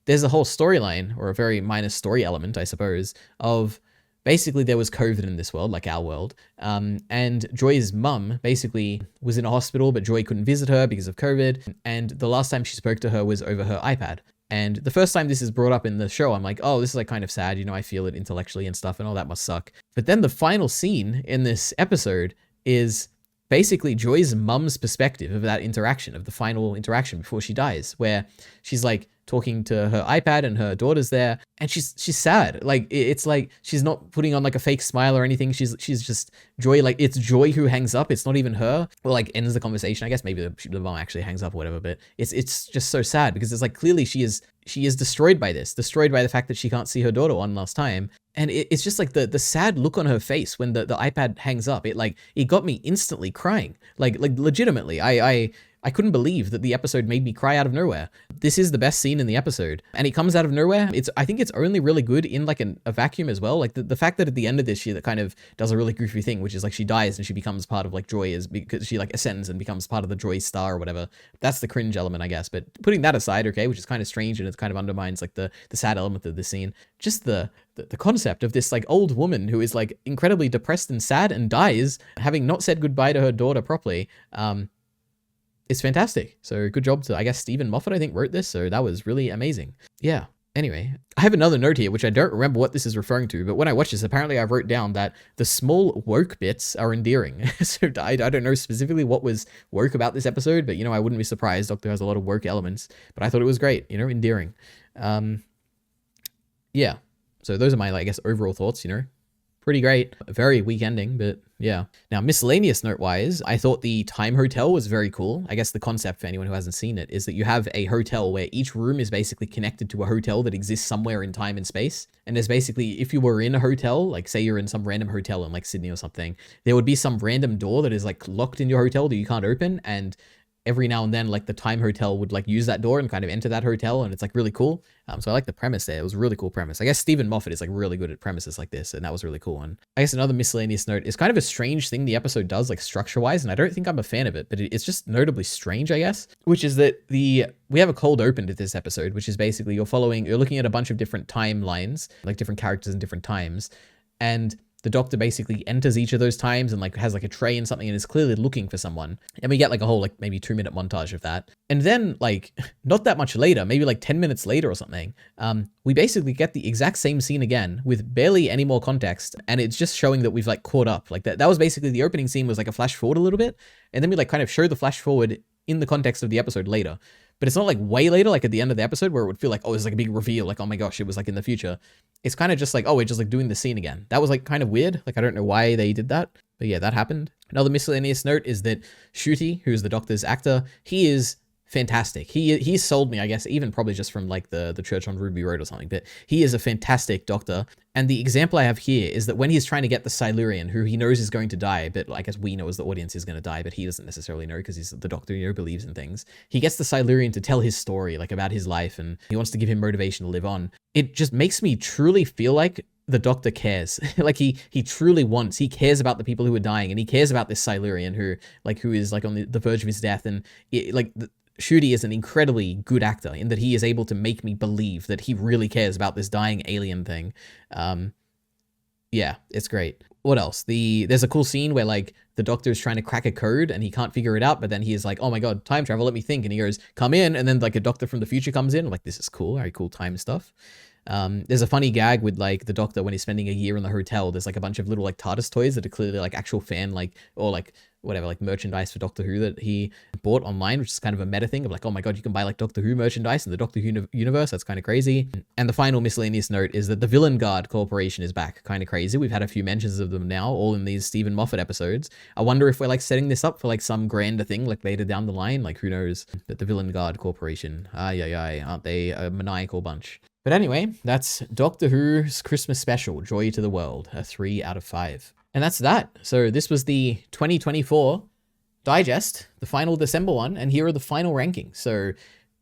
A: there's a whole storyline, or a very minor story element, I suppose, of basically there was COVID in this world, like our world, and Joy's mum basically was in a hospital, but Joy couldn't visit her because of COVID, and the last time she spoke to her was over her iPad. And the first time this is brought up in the show, I'm like, oh, this is like kind of sad, I feel it intellectually and stuff, and all that must suck. But then the final scene in this episode is basically Joy's mum's perspective of that interaction, of the final interaction before she dies, where she's like talking to her iPad and her daughter's there, and she's sad. Like, it's like she's not putting on like a fake smile or anything. She's just Joy. Like, it's Joy who hangs up. It's not even her, or like ends the conversation. I guess maybe the mom actually hangs up or whatever, but it's just so sad, because it's like clearly she is destroyed by the fact that she can't see her daughter one last time. And it's just like the sad look on her face when the iPad hangs up. It got me instantly crying. Like legitimately. I couldn't believe that the episode made me cry out of nowhere. This is the best scene in the episode, and it comes out of nowhere. I think it's only really good in like a vacuum as well. Like the fact that at the end of this, she kind of does a really goofy thing, which is like she dies and she becomes part of like Joy, because she like ascends and becomes part of the Joy star or whatever. That's the cringe element, I guess. But putting that aside, okay, which is kind of strange, and it kind of undermines like the sad element of the scene. Just the concept of this like old woman who is like incredibly depressed and sad and dies, having not said goodbye to her daughter properly. It's fantastic. So good job to, I guess, Stephen Moffat, I think, wrote this. So that was really amazing. Yeah. Anyway, I have another note here, which I don't remember what this is referring to, but when I watched this, apparently I wrote down that the small woke bits are endearing. So I don't know specifically what was woke about this episode, but, I wouldn't be surprised. Doctor has a lot of woke elements, but I thought it was great, endearing. Yeah. So those are my, I guess, overall thoughts, pretty great. A very weak ending, but yeah. Now, miscellaneous note-wise, I thought the Time Hotel was very cool. I guess the concept, for anyone who hasn't seen it, is that you have a hotel where each room is basically connected to a hotel that exists somewhere in time and space. And there's basically, if you were in a hotel, like say you're in some random hotel in like Sydney or something, there would be some random door that is like locked in your hotel that you can't open, and every now and then, like the Time Hotel would like use that door and kind of enter that hotel, and it's like really cool. So I like the premise there. It was a really cool premise. I guess Stephen Moffat is like really good at premises like this, and that was really cool. And I guess another miscellaneous note is kind of a strange thing the episode does, like structure-wise, and I don't think I'm a fan of it, but it's just notably strange, I guess, which is that we have a cold open to this episode, which is basically you're looking at a bunch of different timelines, like different characters in different times, and the Doctor basically enters each of those times and like has like a tray and something and is clearly looking for someone. And we get like a whole like maybe 2-minute montage of that. And then like not that much later, maybe like 10 minutes later or something, we basically get the exact same scene again with barely any more context. And it's just showing that we've like caught up. Like that was basically the opening scene was like a flash forward a little bit. And then we like kind of show the flash forward in the context of the episode later. But it's not like way later, like at the end of the episode where it would feel like, oh, it's like a big reveal. Like, oh my gosh, it was like in the future. It's kind of just like, oh, we're just like doing the scene again. That was like kind of weird. Like, I don't know why they did that. But yeah, that happened. Another miscellaneous note is that Ncuti, who's the Doctor's actor, he is fantastic. He sold me, I guess, even probably just from like the Church on Ruby Road or something, but he is a fantastic Doctor. And the example I have here is that when he's trying to get the Silurian, who he knows is going to die, but I guess we know as the audience is going to die, but he doesn't necessarily know because he's the Doctor, believes in things. He gets the Silurian to tell his story, like about his life, and he wants to give him motivation to live on. It just makes me truly feel like the Doctor cares. Like he truly he cares about the people who are dying, and he cares about this Silurian who is like on the verge of his death, and Ncuti is an incredibly good actor in that he is able to make me believe that he really cares about this dying alien thing. Yeah, it's great. What else? There's a cool scene where like the Doctor is trying to crack a code and he can't figure it out, but then he is like, oh my god, time travel, let me think. And he goes, come in. And then like a Doctor from the future comes in. I'm like, this is cool, very cool time stuff. There's a funny gag with like the Doctor when he's spending a year in the hotel. There's like a bunch of little like TARDIS toys that are clearly like actual fan or like whatever, like merchandise for Doctor Who that he bought online, which is kind of a meta thing of like, oh my god, you can buy like Doctor Who merchandise in the Doctor Who universe. That's kind of crazy. And the final miscellaneous note is that the Villain Guard Corporation is back. Kind of crazy. We've had a few mentions of them now, all in these Stephen Moffat episodes. I wonder if we're like setting this up for like some grander thing like later down the line. Like who knows? But the Villain Guard Corporation, aren't they a maniacal bunch? But anyway, that's Doctor Who's Christmas special, Joy to the World, a 3 out of 5. And that's that. So this was the 2024 digest, the final December one, and here are the final rankings. So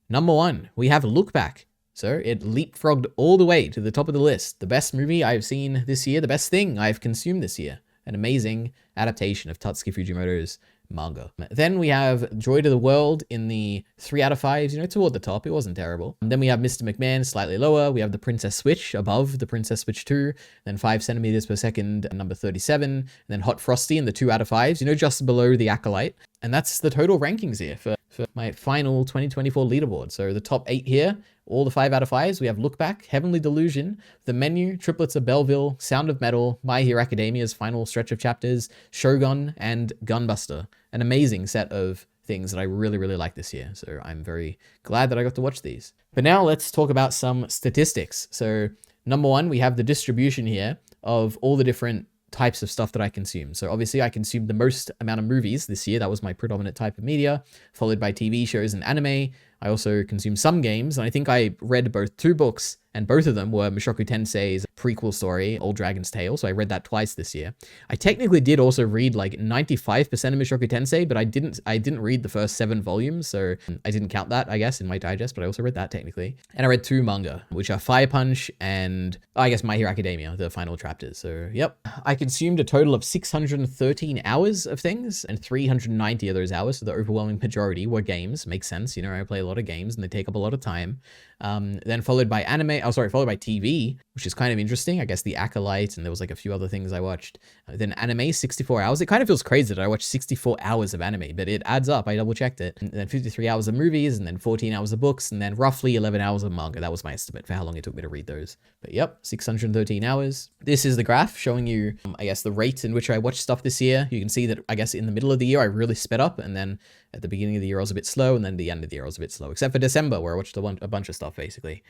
A: number 1, we have Look Back. So it leapfrogged all the way to the top of the list. The best movie I've seen this year, the best thing I've consumed this year. An amazing adaptation of Tatsuki Fujimoto's manga. Then we have Joy to the World in the 3 out of 5s, toward the top. It wasn't terrible. And then we have Mr. McMahon slightly lower. We have the Princess Switch above the Princess Switch 2, then 5 centimeters per second, number 37, and then Hot Frosty in the 2 out of 5s, just below the Acolyte. And that's the total rankings here for my final 2024 leaderboard. So the top 8 here, all the 5 out of 5s. We have Look Back, Heavenly Delusion, The Menu, Triplets of Belleville, Sound of Metal, My Hero Academia's final stretch of chapters, Shogun, and Gunbuster. An amazing set of things that I really, really like this year. So I'm very glad that I got to watch these. But now let's talk about some statistics. So number 1, we have the distribution here of all the different types of stuff that I consume. So obviously I consumed the most amount of movies this year. That was my predominant type of media, followed by TV shows and anime. I also consumed some games, and I think I read both 2 books, and both of them were Mushoku Tensei's prequel story, Old Dragon's Tale, so I read that twice this year. I technically did also read like 95% of Mushoku Tensei, but I didn't read the first 7 volumes, so I didn't count that, I guess, in my digest, but I also read that technically. And I read 2 manga, which are Fire Punch and, I guess, My Hero Academia, the final chapters. So, yep. I consumed a total of 613 hours of things, and 390 of those hours, so the overwhelming majority, were games. Makes sense, I play a lot of games, and they take up a lot of time. Then followed by followed by TV, which is kind of interesting. I guess The Acolyte, and there was like a few other things I watched. Then anime, 64 hours. It kind of feels crazy that I watched 64 hours of anime, but it adds up. I double checked it. And then 53 hours of movies, and then 14 hours of books, and then roughly 11 hours of manga. That was my estimate for how long it took me to read those. But yep, 613 hours. This is the graph showing you, I guess, the rate in which I watched stuff this year. You can see that, I guess, in the middle of the year, I really sped up, and then at the beginning of the year, I was a bit slow, and then the end of the year, I was a bit slow, except for December, where I watched a bunch of stuff, basically.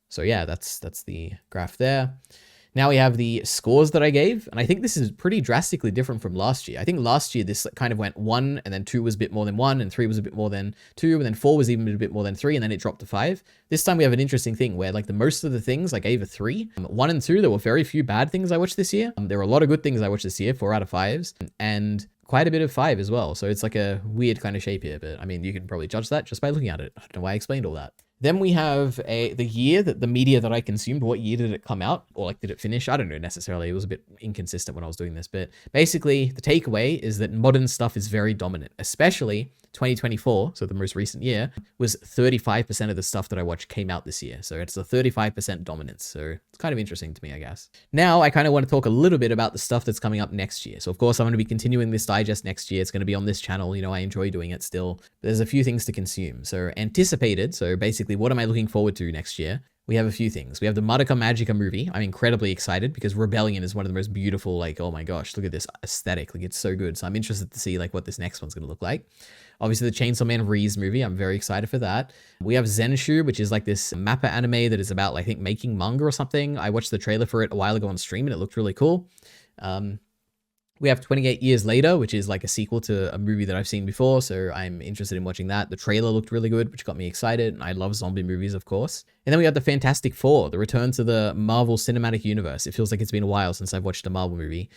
A: So yeah, that's the graph there. Now we have the scores that I gave, and I think this is pretty drastically different from last year. I think last year this kind of went 1, and then 2 was a bit more than 1, and 3 was a bit more than 2, and then 4 was even a bit more than 3, and then it dropped to 5. This time we have an interesting thing where like the most of the things I gave a 3. 1 and 2, there were very few bad things I watched this year. There were a lot of good things I watched this year, 4 out of 5s, and quite a bit of 5 as well. So it's like a weird kind of shape here, but I mean, you can probably judge that just by looking at it. I don't know why I explained all that. Then we have the year that the media that I consumed. What year did it come out? Or like, did it finish? I don't know necessarily. It was a bit inconsistent when I was doing this, but basically the takeaway is that modern stuff is very dominant, especially 2024. So the most recent year was 35% of the stuff that I watched came out this year. So it's a 35% dominance. So it's kind of interesting to me, I guess. Now I kind of want to talk a little bit about the stuff that's coming up next year. So of course I'm going to be continuing this digest next year. It's going to be on this channel. You know, I enjoy doing it still. But there's a few things to consume. So anticipated. So basically, what am I looking forward to next year? We have a few things. We have the Madoka Magica movie. I'm incredibly excited because Rebellion is one of the most beautiful, like, oh my gosh, look at this aesthetic. Like, it's so good. So I'm interested to see like what this next one's going to look like. Obviously, the Chainsaw Man Reese movie. I'm very excited for that. We have Zenshu, which is like this mappa anime that is about, I think, making manga or something. I watched the trailer for it a while ago on stream and it looked really cool. We have 28 Years Later, which is like a sequel to a movie that I've seen before, so I'm interested in watching that. The trailer looked really good, which got me excited, and I love zombie movies, of course. And then we have the Fantastic Four, the return to the Marvel Cinematic Universe. It feels like it's been a while since I've watched a Marvel movie.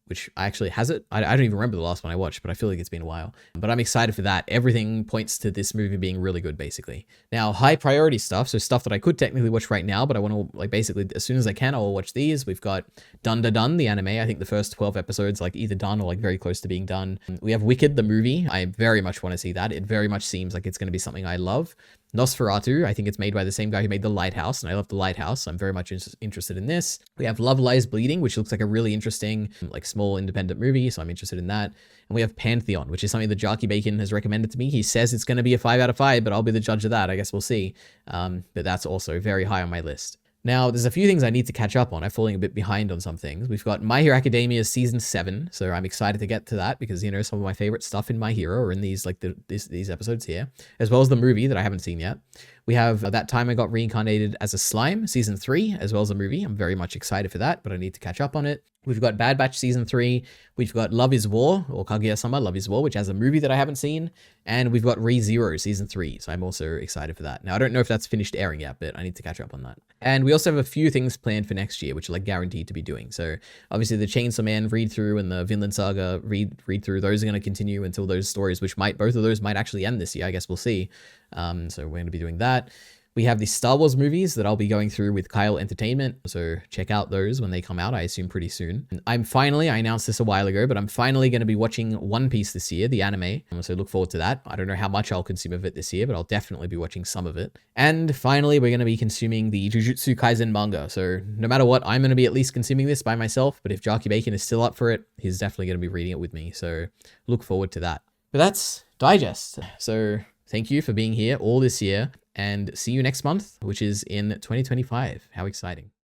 A: Which actually has it. I don't even remember the last one I watched, but I feel like it's been a while. But I'm excited for that. Everything points to this movie being really good, basically. Now, high priority stuff, so stuff that I could technically watch right now, but I want to, like, basically, as soon as I can, I'll watch these. We've got Dun Da Dun, the anime. I think the first 12 episodes, like, either done or, like, very close to being done. We have Wicked, the movie. I very much want to see that. It very much seems like it's going to be something I love. Nosferatu, I think it's made by the same guy who made The Lighthouse, and I love The Lighthouse. I'm very much interested in this. We have Love Lies Bleeding, which looks like a really interesting, like, small independent movie, so I'm interested in that. And we have Pantheon, which is something that Jarky Bacon has recommended to me. He says it's going to be a 5 out of 5, but I'll be the judge of that. I guess we'll see. But that's also very high on my list. Now, there's a few things I need to catch up on. I'm falling a bit behind on some things. We've got My Hero Academia Season 7, so I'm excited to get to that because, you know, some of my favorite stuff in My Hero are in these, like, these episodes here, as well as the movie that I haven't seen yet. We have That Time I Got Reincarnated as a Slime, Season 3, as well as a movie. I'm very much excited for that, but I need to catch up on it. We've got Bad Batch Season 3. We've got Love is War, or Kaguya-sama Love is War, which has a movie that I haven't seen. And we've got ReZero Season 3, so I'm also excited for that. Now, I don't know if that's finished airing yet, but I need to catch up on that. And we also have a few things planned for next year, which are, like, guaranteed to be doing. So, obviously, the Chainsaw Man read-through and the Vinland Saga read-through, those are going to continue until those stories, which both of those might actually end this year. I guess we'll see. So, we're going to be doing that. We have the Star Wars movies that I'll be going through with Kyle Entertainment, so check out those when they come out, I assume pretty soon. I announced this a while ago, but I'm finally going to be watching One Piece this year, the anime, so look forward to that. I don't know how much I'll consume of it this year, but I'll definitely be watching some of it. And finally, we're going to be consuming the Jujutsu Kaisen manga, so no matter what, I'm going to be at least consuming this by myself, but if Jarky Bacon is still up for it, he's definitely going to be reading it with me, so look forward to that. But that's Digest, so thank you for being here all this year. And see you next month, which is in 2025. How exciting.